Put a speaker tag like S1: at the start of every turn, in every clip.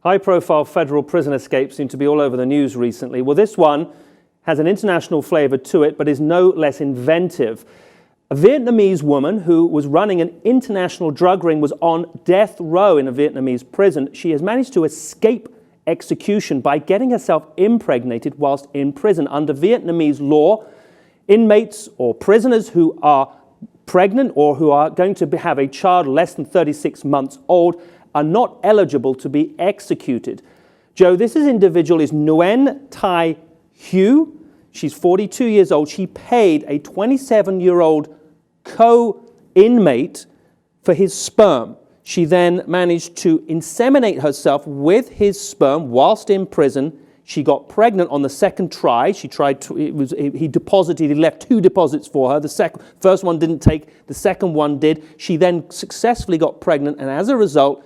S1: High-profile federal prison escapes seem to be all over the news recently. Well, this one has an international flavor to it, but is no less inventive. A Vietnamese woman who was running an international drug ring was on death row in a Vietnamese prison. She has managed to escape execution by getting herself impregnated whilst in prison. Under Vietnamese law, inmates or prisoners who are pregnant or who are going to have a child less than 36 months old are not eligible to be executed. Joe, this individual is Nguyen Thi Hue. She's 42 years old. She paid a 27-year-old co-inmate for his sperm. She then managed to inseminate herself with his sperm whilst in prison. She got pregnant on the second try. He left 2 deposits for her. The first one didn't take, the second one did. She then successfully got pregnant, and as a result,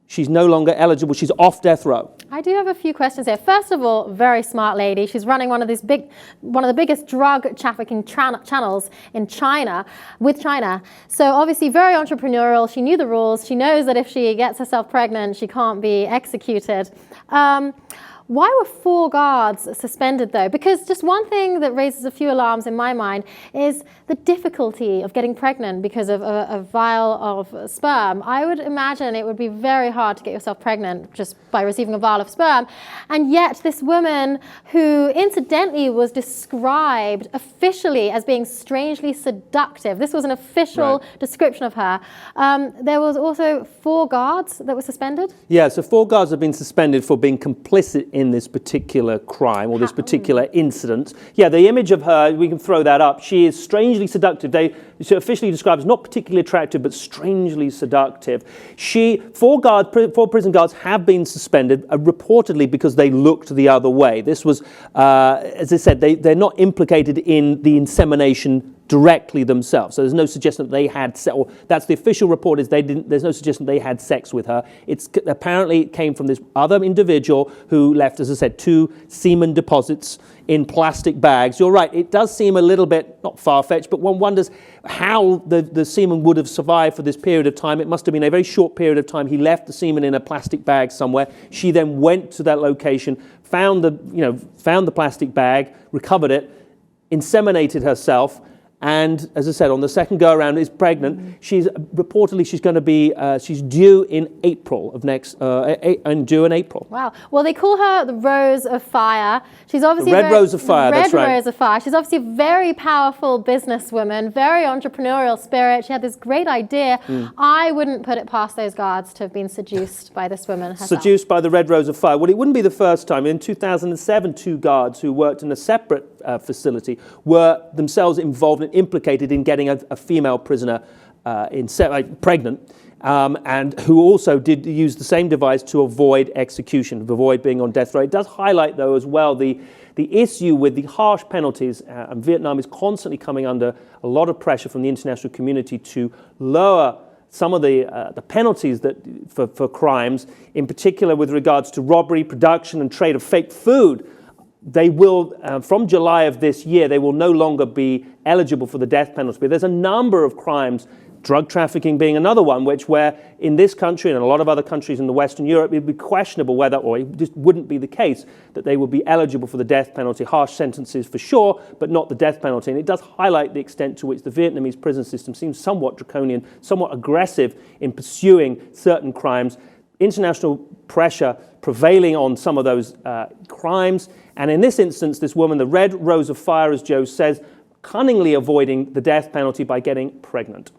S1: she's no longer eligible. She's off death row.
S2: I do have a few questions here. First of all, very smart lady. She's running one of the biggest drug trafficking channels in China, with China. So obviously very entrepreneurial. She knew the rules. She knows that if she gets herself pregnant, she can't be executed. Why were 4 guards suspended though? Because just one thing that raises a few alarms in my mind is the difficulty of getting pregnant because of a vial of sperm. I would imagine it would be very hard to get yourself pregnant just by receiving a vial of sperm. And yet this woman, who incidentally was described officially as being strangely seductive, this was an official description of her, there was also 4 guards that were suspended?
S1: Yeah, so 4 guards have been suspended for being complicit in this particular crime or this particular incident. Yeah, the image of her, we can throw that up. She is strangely seductive. She officially described as not particularly attractive, but strangely seductive. 4 prison guards have been suspended, reportedly because they looked the other way. This was, as I said, they're not implicated in the insemination directly themselves. So there's no suggestion that they had sex, or that's the official report, is there's no suggestion they had sex with her. Apparently it came from this other individual who left, as I said, 2 semen deposits in plastic bags. You're right, it does seem a little bit, not far-fetched, but one wonders how the semen would have survived for this period of time. It must have been a very short period of time. He left the semen in a plastic bag somewhere. She then went to that location, found the plastic bag, recovered it, inseminated herself, and as I said, on the second go around, is pregnant. She's going to be she's due in April of next due in April.
S2: Wow. Well, they call her the Rose of Fire. She's obviously
S1: the Red Rose of Fire. That's right.
S2: Red Rose of Fire. She's obviously a very powerful businesswoman, very entrepreneurial spirit. She had this great idea. I wouldn't put it past those guards to have been seduced by this woman herself.
S1: Seduced by the Red Rose of Fire. Well, it wouldn't be the first time. In 2007, 2 guards who worked in a separate facility were themselves involved and implicated in getting a female prisoner pregnant, and who also did use the same device to avoid execution, avoid being on death row. It does highlight, though, as well, the issue with the harsh penalties, and Vietnam is constantly coming under a lot of pressure from the international community to lower some of the penalties for crimes, in particular with regards to robbery, production, and trade of fake food. They will, from July of this year, they will no longer be eligible for the death penalty. But there's a number of crimes, drug trafficking being another one, where in this country and in a lot of other countries in the Western Europe, it would be questionable whether, or it just wouldn't be the case, that they would be eligible for the death penalty. Harsh sentences for sure, but not the death penalty. And it does highlight the extent to which the Vietnamese prison system seems somewhat draconian, somewhat aggressive in pursuing certain crimes. International pressure prevailing on some of those crimes. And in this instance, this woman, the Red Rose of Fire, as Joe says, cunningly avoiding the death penalty by getting pregnant.